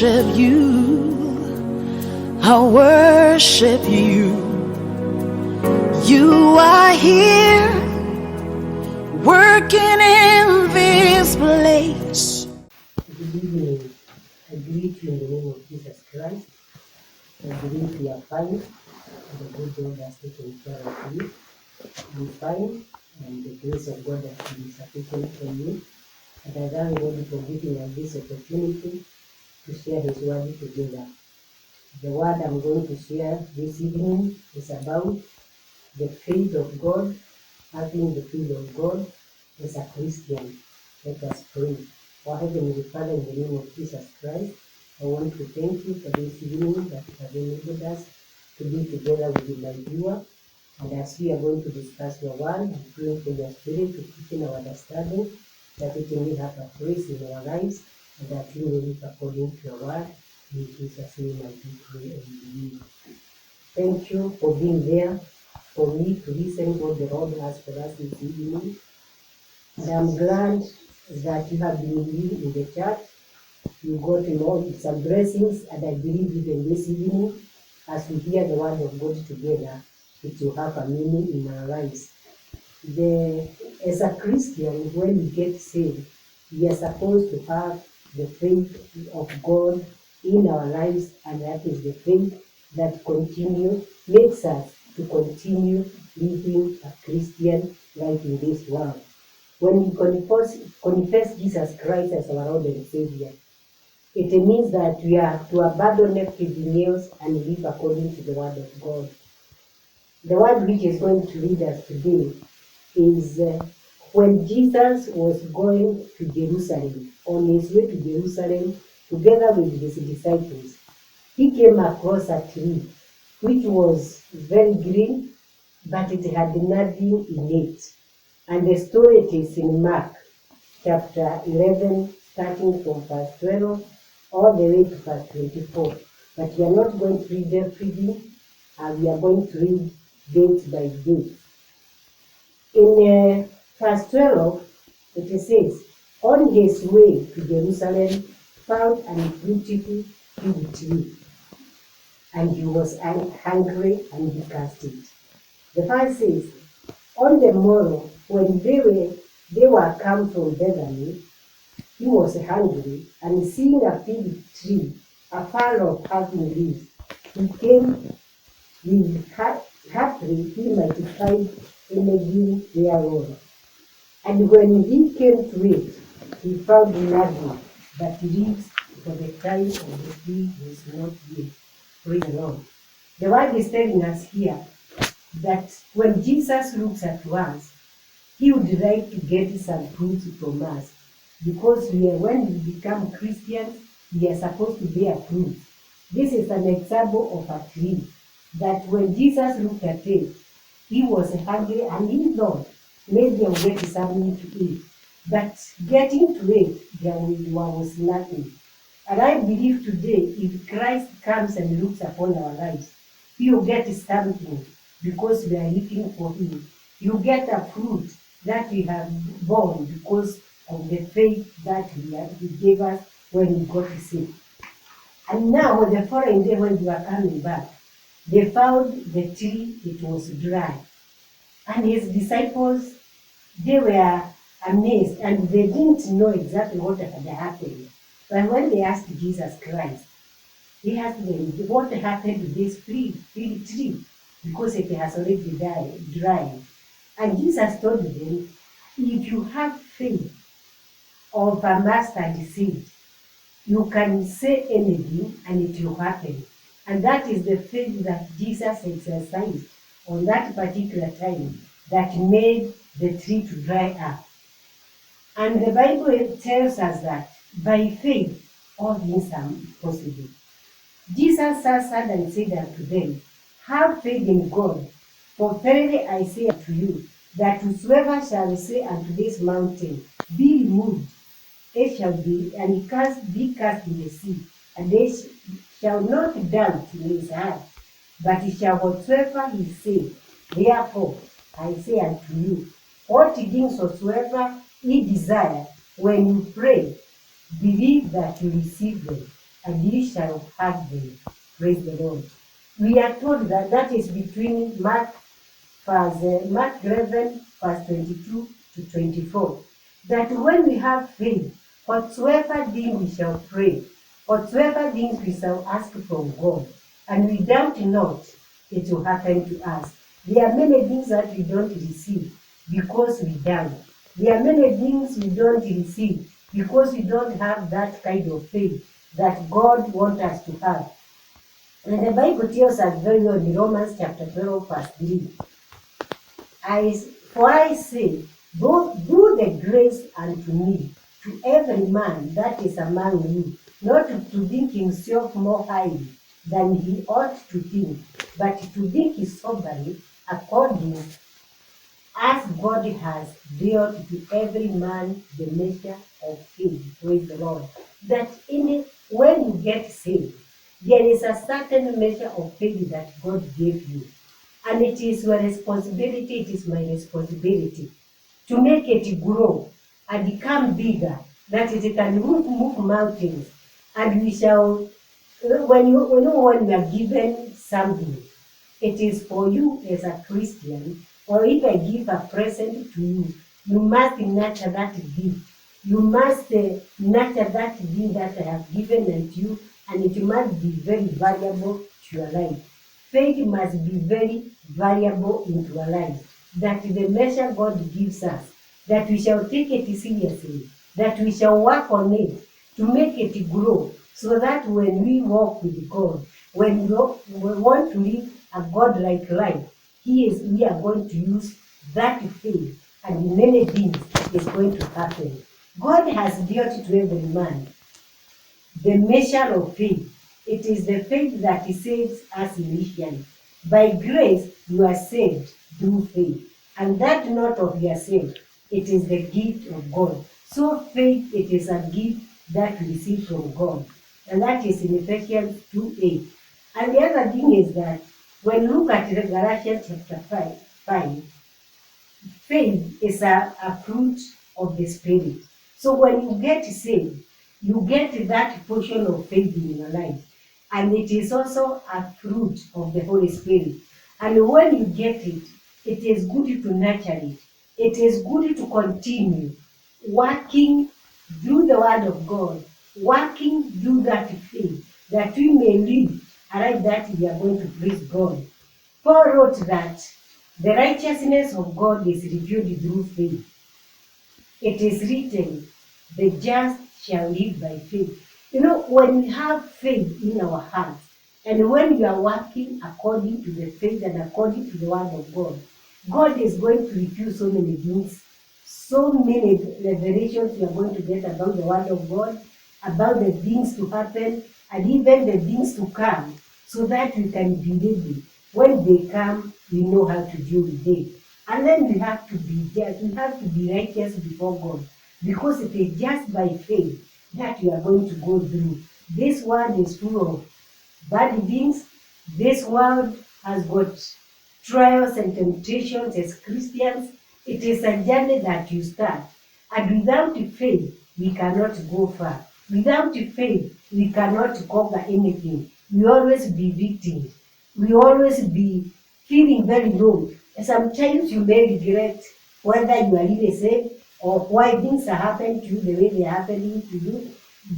worship you. I worship you. You are here, working in this place. Good evening. I greet you in the name of Jesus Christ. I believe you are fine, and the good God has taken care of you. Be fine, and the grace of God has been sufficient for you. And I thank God for giving us this opportunity to share His word together. The word I'm going to share this evening is about the faith of God, having the faith of God as a Christian. Let us pray. Our Heavenly Father, in the name of Jesus Christ, I want to thank you for this evening that you have enabled us to be together with my viewer. And as we are going to discuss your word, I pray for your spirit to quicken our understanding, that it may have a place in our lives, and that we may live according to your word. In Jesus' name I do pray and believe. Thank you for being there for me to listen what the Lord has for us this evening. And I'm glad that you have been living in the church. You got to know some blessings, and I believe even this evening, as we hear the word of God together, it will have a meaning in our lives. As a Christian, when we get saved, we are supposed to have the faith of God in our lives, and that is the faith that makes us to continue living a Christian life in this world. When we confess Jesus Christ as our Lord and Savior, it means that we are to abandon everything else and live according to the Word of God. The word which is going to lead us today is when Jesus was going to Jerusalem, on his way to Jerusalem, together with his disciples, he came across a tree which was very green, but it had nothing in it. And the story it is in Mark chapter 11, starting from verse 12, all the way to verse 24. But we are not going to read everything, and we are going to read date by date. In verse 12, it says, on his way to Jerusalem, found a beautiful fig tree, and he was hungry, and he cast it. The verse says, on the morrow, when they were come from Bethany, he was hungry, and seeing a fig tree afar off having leaves, he came with haply he might find anything thereon. And when he came to it, he found nothing but leaves, for the time of the tree was not yet. Praise the Lord. The word is telling us here that when Jesus looks at us, he would like to get some fruit from us, because when we become Christians, we are supposed to bear fruit. This is an example of a tree that when Jesus looked at it, he was hungry, and he thought maybe I'll get something to eat. But getting to it, there was nothing. And I believe today, if Christ comes and looks upon our lives, he will get something, because we are looking for him. You get a fruit that we have borne because of the faith that he gave us when we got sick. And now, on the following day, when we were coming back, they found the tree, it was dry. And his disciples, they were amazed, and they didn't know exactly what had happened. But when they asked Jesus Christ, he asked them, what happened to this fig tree? Because it has already dried. And Jesus told them, if you have faith of a mustard seed, you can say anything and it will happen. And that is the faith that Jesus exercised on that particular time that made the tree to dry up. And the Bible tells us that by faith, all things are possible. Jesus answered and said unto them, have faith in God, for verily I say unto you, that whosoever shall say unto this mountain, be removed, it shall be, and be cast in the sea, and they shall not doubt in his heart, but he shall whatsoever he say. Therefore I say unto you, what things whatsoever ye desire, when you pray, believe that you receive them, and ye shall have them. Praise the Lord. We are told that that is between Mark 11, verse 22 to 24. That when we have faith, whatsoever thing we shall pray, whatsoever things we shall ask from God, and we doubt not, it will happen to us. There are many things that we don't receive because we doubt. There are many things we don't receive because we don't have that kind of faith that God wants us to have. And the Bible tells us very well in Romans chapter 12, verse 3. For I say, both do the grace unto me, to every man that is among you, not to think himself more highly than he ought to think, but to think soberly, according as God has dealt to every man the measure of faith. Praise the Lord. That when you get saved, there is a certain measure of faith that God gave you. And it is your responsibility, it is my responsibility to make it grow and become bigger, that it can move mountains. And we shall, when we are given something, it is for you as a Christian, or if I give a present to you, you must nurture that gift. You must nurture that thing that I have given unto you, and it must be very valuable to your life. Faith must be very valuable into our lives, that the measure God gives us, that we shall take it seriously, that we shall work on it to make it grow, so that when we walk with God, when we want to live a God-like life, we are going to use that faith, and many things is going to happen. God has dealt to every man the measure of faith. It is the faith that saves us initially. By grace, you are saved through faith, and that not of yourself. It is the gift of God. So faith, it is a gift that we receive from God, and that is in Ephesians 2:8. And the other thing is that when you look at Galatians chapter 5, faith is a fruit of the Spirit. So when you get saved, you get that portion of faith in your life. And it is also a fruit of the Holy Spirit. And when you get it, it is good to nurture it. It is good to continue working through the Word of God, working through that faith, that we may live a life that we are going to please God. Paul wrote that the righteousness of God is revealed through faith. It is written, the just shall live by faith. You know, when we have faith in our hearts, and when we are working according to the faith and according to the Word of God, God is going to reveal so many things, so many revelations we are going to get about the Word of God, about the things to happen, and even the things to come, so that we can be ready. When they come, we know how to deal with them. And then we have to be just, we have to be righteous before God, because it is just by faith that we are going to go through. This world is full of bad things. This world has got trials and temptations as Christians. It is a journey that you start. And without faith, we cannot go far. Without faith, we cannot conquer anything. We always be victims. We always be feeling very low. And sometimes you may regret whether you are really saved or why things are happening to you the way they are happening to you.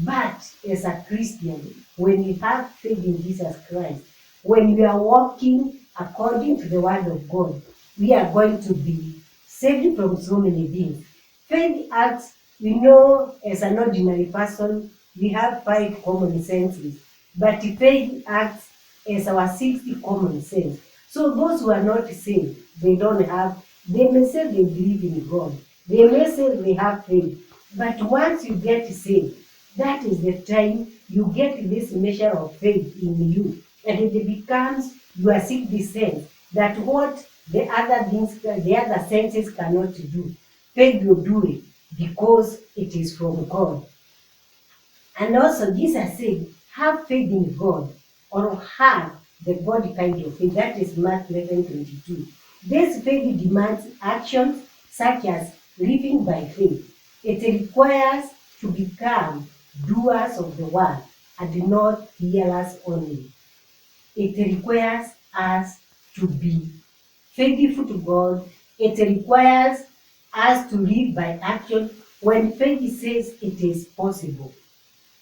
But as a Christian, when we have faith in Jesus Christ, when we are walking according to the Word of God, we are going to be saved from so many things. Faith acts, we know as an ordinary person, we have 5 common senses, but faith acts as our 60 common sense. So those who are not saved, they don't have, they may say they believe in God, they may say they have faith, but once you get saved, that is the time you get this measure of faith in you, and it becomes your 60 sense, that what the other things, the other senses cannot do, faith will do it because it is from God. And also Jesus said, have faith in God, or have the God kind of faith. That is Mark 11:22. This faith demands actions such as living by faith. It requires to become doers of the word. and not hearers only. It requires us to be faithful to God. It requires us to live by action. When faith says it is possible,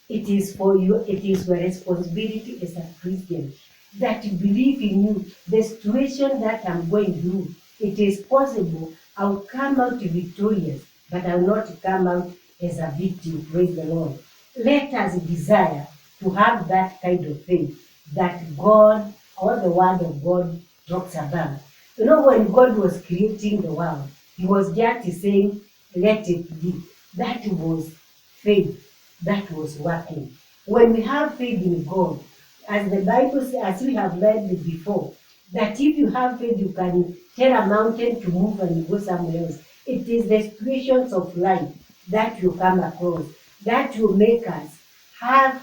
it is for you, it is your responsibility as a Christian that you believe in you. The situation that I'm going through, it is possible. I'll come out victorious, but I'll not come out as a victim. Praise the Lord. Let us desire to have that kind of faith that God or the Word of God talks about. You know, when God was creating the world, He was just saying, let it be. That was faith that was working. When we have faith in God, as the Bible says, as we have read before, that if you have faith, you can tell a mountain to move and go somewhere else. It is the situations of life that you come across that will make us have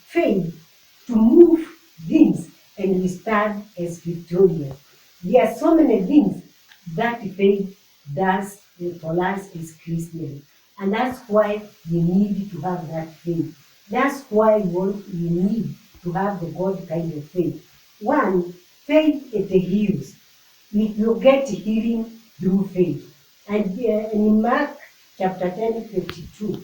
faith to move things and we stand as victorious. There are so many things that faith does for us as Christians. And that's why we need to have that faith. That's why we need to have the God kind of faith. One, faith it heals. You get healing through faith. And in Mark chapter 10:52,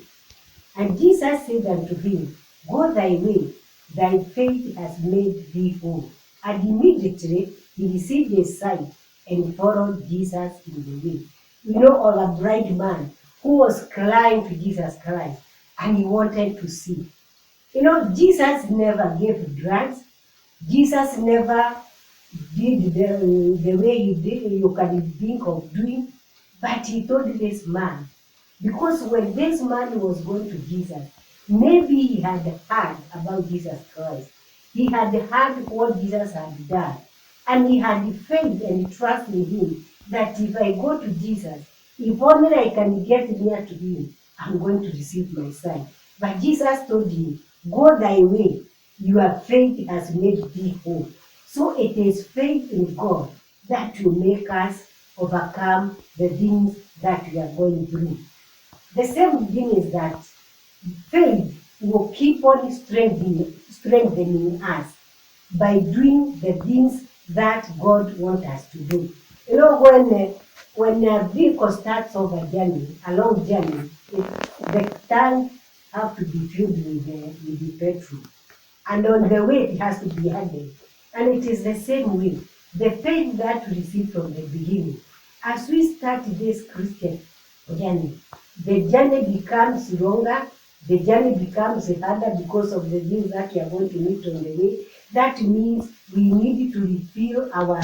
and Jesus said unto him, go thy way, thy faith has made thee whole. And immediately he received his sight and followed Jesus in the way. You know, of a blind man who was crying to Jesus Christ and he wanted to see. You know, Jesus never gave drugs. Jesus never did the way he did, you can think of doing. But he told this man, because when this man was going to Jesus, maybe he had heard about Jesus Christ. He had heard what Jesus had done. And he had faith and trust in him that if I go to Jesus, if only I can get near to him, I'm going to receive my sight. But Jesus told him, go thy way, your faith has made thee whole. So it is faith in God that will make us overcome the things that we are going through. The same thing is that faith will keep on strengthening us by doing the things that God wants us to do. You know, when a vehicle starts off a long journey, the tank have to be filled with the petrol. And on the way, it has to be added. And it is the same way. The faith that we receive from the beginning, as we start this Christian journey, the journey becomes longer, the journey becomes harder because of the things that we are going to meet on the way. That means we need to refill our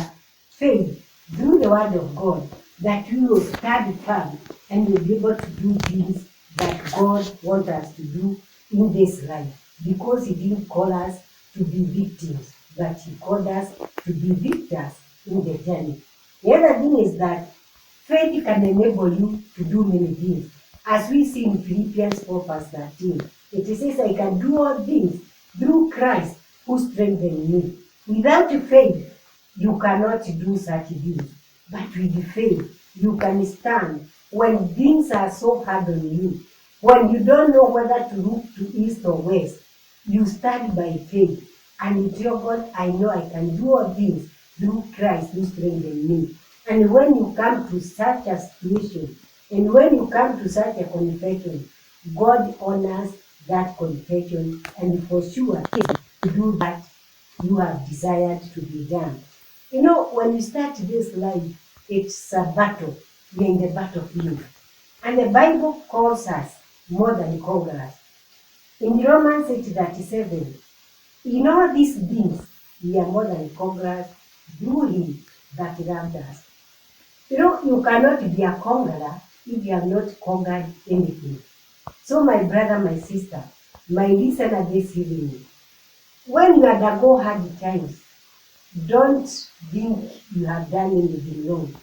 faith through the Word of God, that we will stand firm and will be able to do things that God wants us to do in this life. Because He didn't call us to be victims, but He called us to be victors in the journey. The other thing is that faith can enable you to do many things. As we see in Philippians 4:13, it says, I can do all things through Christ who strengthens me. Without faith, you cannot do such things. But with faith, you can stand when things are so hard on you. When you don't know whether to look to east or west, you stand by faith and you tell God, I know I can do all things through Christ who strengthens me. And when you come to such a situation, and when you come to such a confession, God honors that confession and for sure to do that you have desired to be done. You know, when you start this life, it's a battle. We're in the battlefield. And the Bible calls us more than conquerors. In Romans 8:37, in all these things, we are more than conquerors through Him that loved us. You know, you cannot be a conqueror if you have not conquered anything. So my brother, my sister, my listener this evening, when you undergo hard times, don't think you have done anything wrong.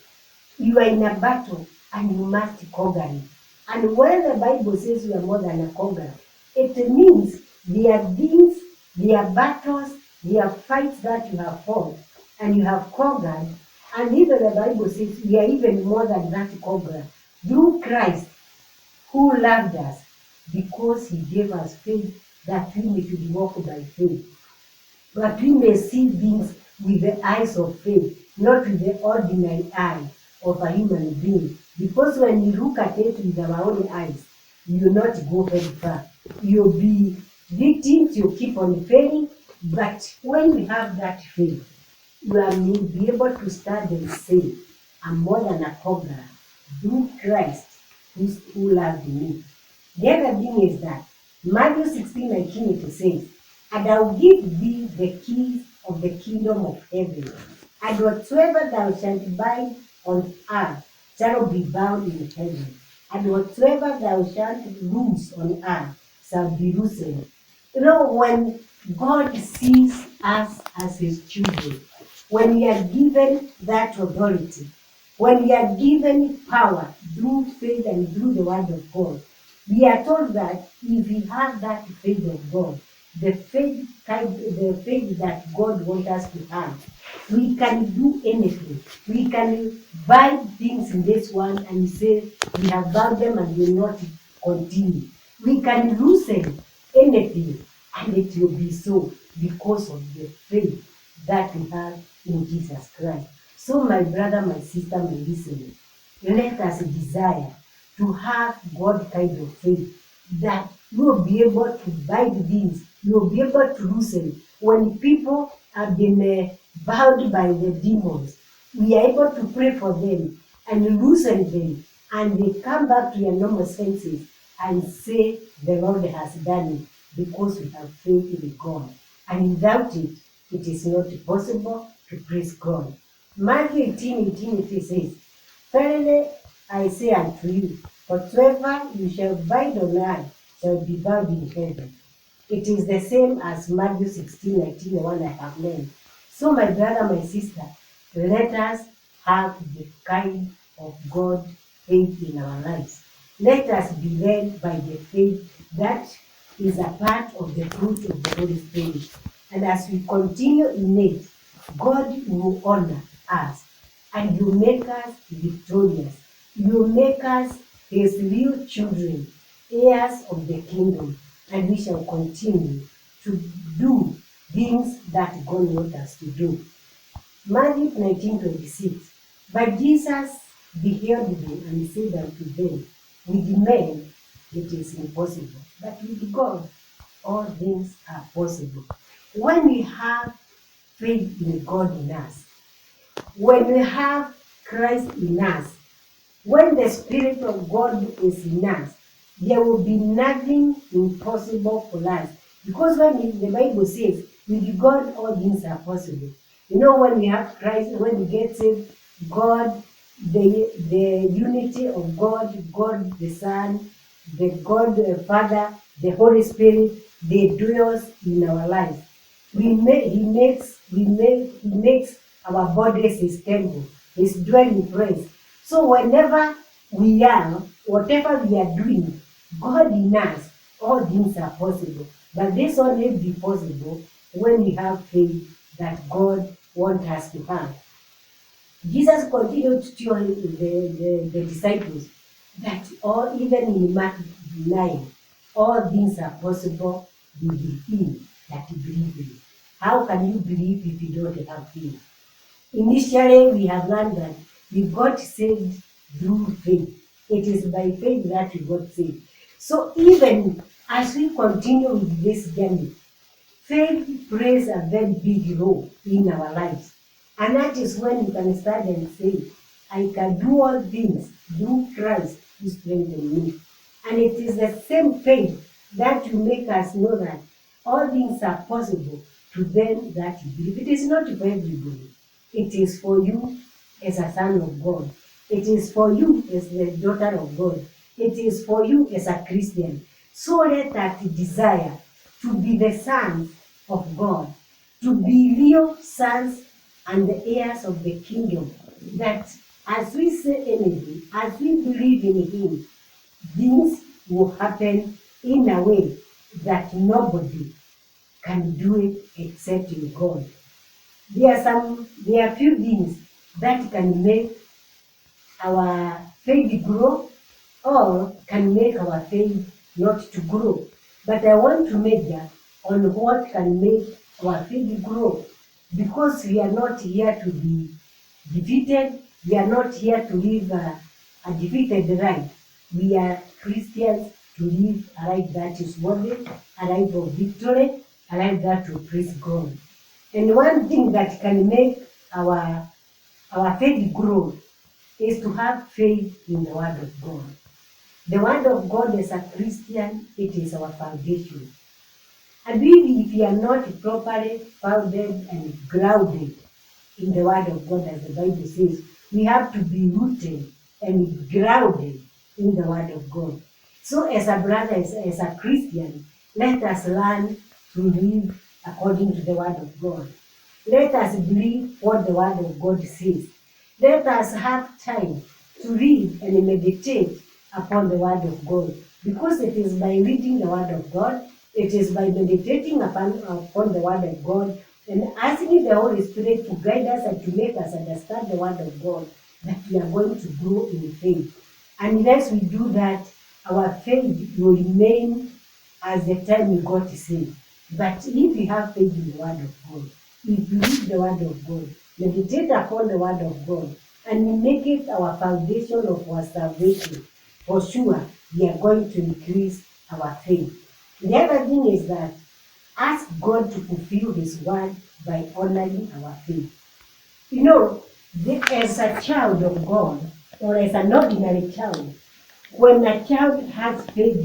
You are in a battle and you must conquer it. And when the Bible says you are more than a conqueror, it means there are things, there are battles, there are fights that you have fought and you have conquered. And even the Bible says we are even more than that conqueror through Christ who loved us because He gave us faith that we should walk by faith, but we may see things with the eyes of faith, not with the ordinary eye of a human being. Because when you look at it with our own eyes, you will not go very far. You'll be victims, you keep on failing. But when we have that faith, you will be able to stand and say, I'm more than a conqueror through Christ who loved me. The other thing is that Matthew 16:19 it says, and I will give thee the keys of the kingdom of heaven, and whatsoever thou shalt bind on earth shall be bound in heaven, and whatsoever thou shalt loose on earth shall be loosened. You know, when God sees us as his children, when we are given that authority, when we are given power through faith and through the word of God, we are told that if we have that faith of God, the faith that God wants us to have, we can do anything. We can buy things in this world and say we have bound them and will not continue. We can loosen anything and it will be so because of the faith that we have in Jesus Christ. So my brother, my sister, my listener, let us desire to have God kind of faith that you will be able to bind things, you will be able to loosen. When people have been bound by the demons, we are able to pray for them and loosen them, and they come back to their normal senses and say, the Lord has done it, because we have faith in God. And without it, it is not possible to praise God. Matthew 18:18 it says, verily I say unto you, whatsoever you shall bind on earth shall be bound in heaven. It is the same as Matthew 16:19, the one I have learned. So my brother, my sister, let us have the kind of God faith in our lives. Let us be led by the faith that is a part of the fruit of the Holy Spirit. And as we continue in it, God will honor us and will make us victorious. He will make us his real children, heirs of the kingdom, and we shall continue to do things that God wants us to do. Matthew 19:26. But Jesus beheld them and said unto them, with men it is impossible, but with God all things are possible. When we have faith in God in us, when we have Christ in us, when the Spirit of God is in us, there will be nothing impossible for us. Because when the Bible says, with God all things are possible. You know, when we have Christ, when we get saved, God, the unity of God, God the Son, the God the Father, the Holy Spirit, they dwells in our lives. He makes our bodies his temple, his dwelling place. So whenever we are, whatever we are doing, God in us, all things are possible. But this only be possible when we have faith that God wants us to have. Jesus continued to tell the disciples that even in Mark 9, all things are possible with him that believe in. How can you believe if you don't have faith? Initially, we have learned that we got saved through faith. It is by faith that we got saved. So even as we continue with this journey, faith plays a very big role in our lives. And that is when you can stand and say, I can do all things through Christ who strengthens me. And it is the same faith that will make us know that all things are possible to them that believe. It is not for everybody. It is for you as a son of God. It is for you as the daughter of God. It is for you as a Christian. So let us desire to be the sons of God, to be real sons and the heirs of the kingdom. That as we say anything, as we believe in him, things will happen in a way that nobody can do it except in God. There are few things that can make our faith grow or can make our faith not to grow. But I want to major on what can make our faith grow, because we are not here to be defeated. We are not here to live a defeated life. We are Christians to live a life that is worthy, a life of victory, a life that will praise God. And one thing that can make our faith grow is to have faith in the Word of God. The Word of God as a Christian, it is our foundation. And really, if you are not properly founded and grounded in the Word of God, as the Bible says, we have to be rooted and grounded in the Word of God. So as a brother, as a Christian, let us learn to live according to the Word of God. Let us believe what the Word of God says. Let us have time to read and meditate upon the Word of God, because it is by reading the Word of God, it is by meditating upon the Word of God, and asking the Holy Spirit to guide us and to make us understand the Word of God, that we are going to grow in faith. Unless we do that, our faith will remain as the time we got saved. But if we have faith in the Word of God, if we read the Word of God, meditate upon the Word of God, and we make it our foundation of our salvation, for sure we are going to increase our faith. The other thing is that ask God to fulfill His word by honoring our faith. You know, as a child of God, or as an ordinary child, when a child has faith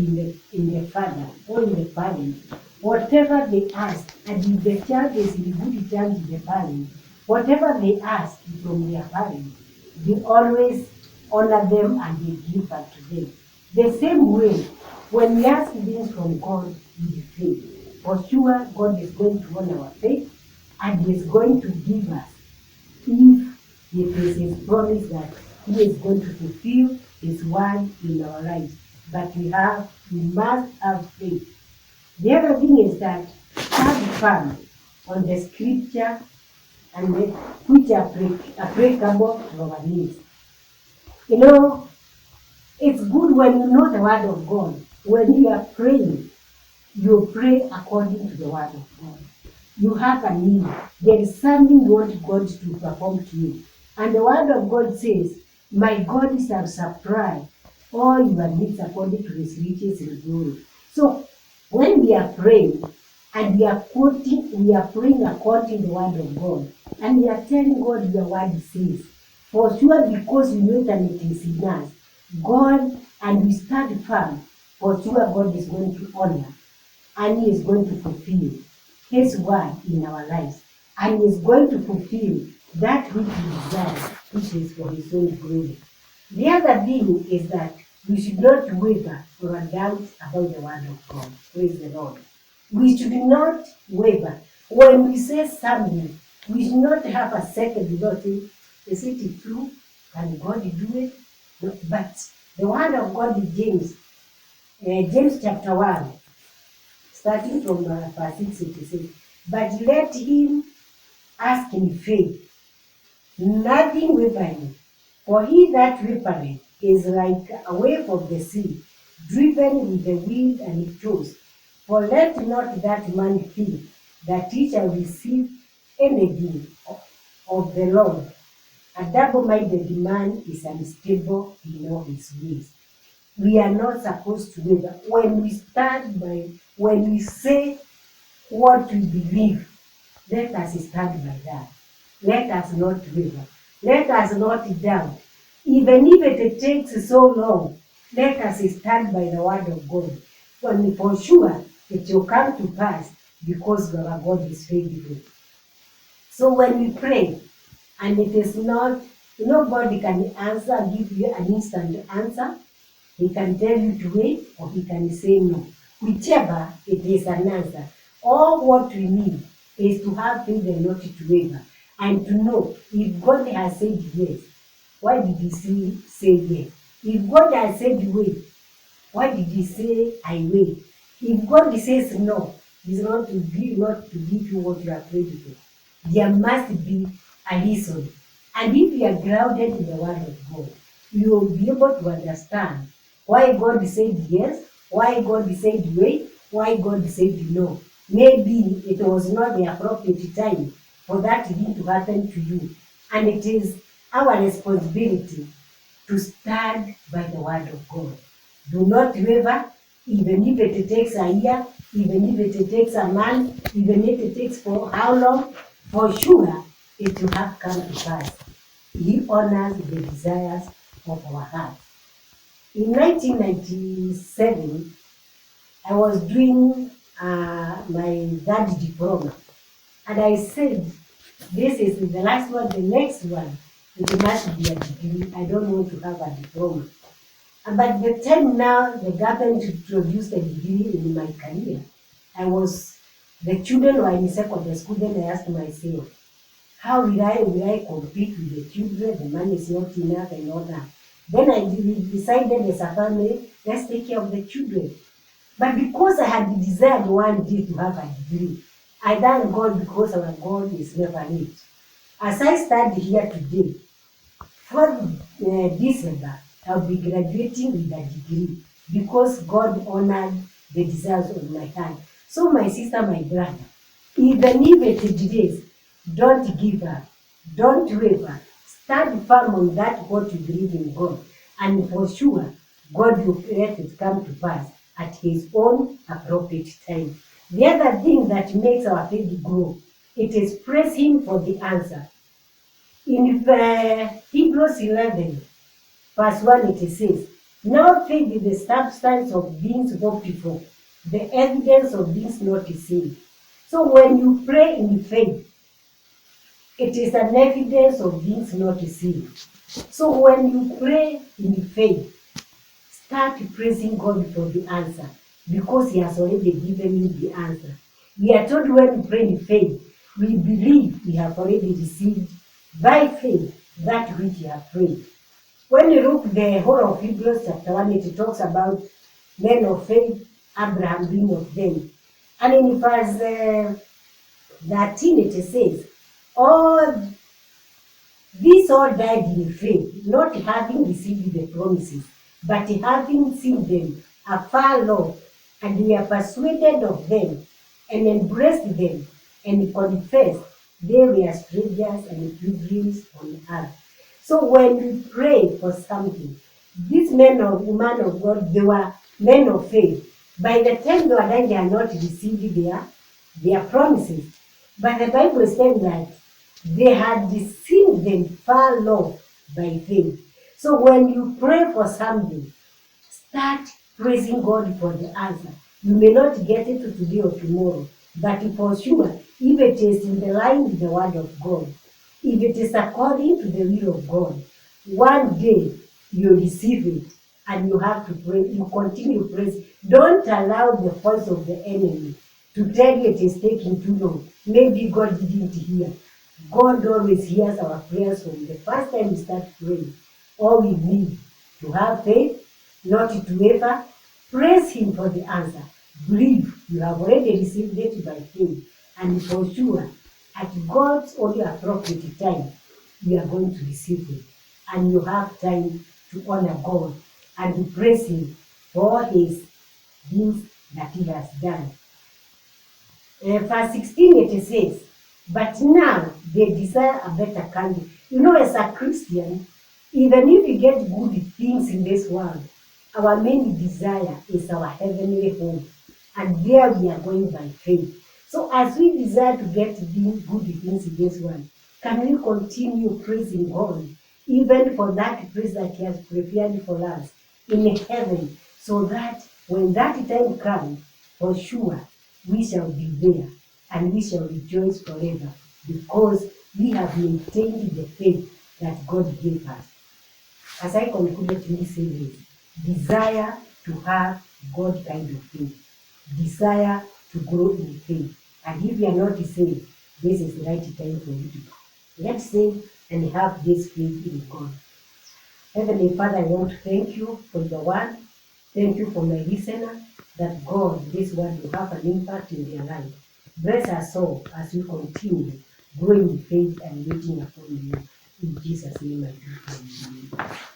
in the father or in the parent, whatever they ask, and if the child is in good terms with the parent, whatever they ask from their parent, they always honor them and they give back to them. The same way, when we ask things from God with faith, for sure God is going to honor our faith and He is going to give us, if it is His promise that He is going to fulfill His word in our lives. But we must have faith. The other thing is that stand firm on the scripture and which are applicable to our needs. You know, it's good when you know the Word of God. When you are praying, you pray according to the Word of God. You have a need. There is something you want God to perform to you. And the Word of God says, my God shall supply all your needs according to His riches in glory. So when we are praying and we are praying according to the Word of God, and we are telling God your word says, for sure, because we know that it is in us, God, and we stand firm, for sure God is going to honor and He is going to fulfill His word in our lives. And He is going to fulfill that which He desires, which is for His own glory. The other thing is that we should not waver or doubt about the Word of God. Praise the Lord. We should not waver. When we say something, we should not have a second thought. Is it true? Can God do it? No, but the Word of God in James chapter 1, starting from verse 6, it says, but let him ask in faith, nothing wavering. For he that wavereth is like a wave of the sea, driven with the wind and it tossed. For let not that man think that he shall receive anything of the Lord. A double-minded man is unstable in all his ways. We are not supposed to waver. When we say what we believe, let us stand by that. Let us not waver. Let us not doubt. Even if it takes so long, let us stand by the Word of God. For sure, it will come to pass because our God is faithful. So when we pray, and it is not, nobody can give you an instant answer. He can tell you to wait, or he can say no. Whichever, it is an answer. All what we need is to have faith and not to waver, and to know if God has said yes, why did He say yes? If God has said wait, why did He say I wait? If God says no, He's not to give you what you are praying for. There must be a reason. And if you are grounded in the Word of God, you will be able to understand why God said yes, why God said wait, why God said no. Maybe it was not the appropriate time for that thing to happen to you. And it is our responsibility to stand by the word of God. Do not waver, even if it takes a year, even if it takes a month, even if it takes for how long, for sure it will have come to pass. He honors the desires of our heart. In 1997, I was doing my third diploma, and I said, this is the last one, the next one, it must be a degree. I don't want to have a diploma. But the time now the government introduced a degree in my career, the children were in secondary school, then I asked myself, how will I compete with the children? The money is not enough and all that. Then I decided as a family, let's take care of the children. But because I had desired one day to have a degree, I thank God because our God is never late. As I stand here today, for December, I'll be graduating with a degree because God honored the desires of my heart. So my sister, my brother, even if it delays, don't give up, don't waver, stand firm on that what you believe in God, and for sure, God will let it come to pass at His own appropriate time. The other thing that makes our faith grow, it is praise Him for the answer. In Hebrews 11, verse 1, it says, now faith is the substance of things hoped for, the evidence of things not seen. So when you pray in faith, it is an evidence of things not seen. So when you pray in faith, start praising God for the answer because He has already given you the answer. We are told when we pray in faith, we believe we have already received by faith that which we have prayed. When you look the whole of Hebrews chapter 1, it talks about men of faith, Abraham being of them. And in verse 13 it says, all these all died in faith, not having received the promises, but having seen them afar off, and we are persuaded of them, and embraced them, and confessed they were strangers and pilgrims on earth. So when we pray for something, these men of women of God, they were men of faith. By the time they were dying, they had not received their promises. But the Bible is saying that they had seen them far off by faith. So when you pray for something, start praising God for the answer. You may not get it today or tomorrow, but for sure, if it is in the line with the word of God, if it is according to the will of God, one day you receive it and you have to pray. You continue praising. Don't allow the voice of the enemy to tell you it is taking too long. Maybe God didn't hear. God always hears our prayers from the first time we start praying. All we need to have faith, not to waver. Praise Him for the answer. Believe you have already received it by faith, and for sure, at God's only appropriate time, you are going to receive it. And you have time to honor God and to praise Him for His things that He has done. Verse 16 it says, but now they desire a better country. You know, as a Christian, even if we get good things in this world, our main desire is our heavenly home. And there we are going by faith. So as we desire to get good things in this world, can we continue praising God, even for that place that He has prepared for us in heaven, so that when that time comes, for sure, we shall be there and we shall rejoice forever because we have maintained the faith that God gave us. As I concluded this series, desire to have God kind of faith, desire to grow in faith. And if you are not saved, this is the right time for you to go. Let's sing and have this faith in God. Heavenly Father, I want to thank you for the word. Thank you for my listener, that God, this word will have an impact in their life. Bless us all as we continue growing in faith and waiting upon you. In Jesus' name I do. Amen.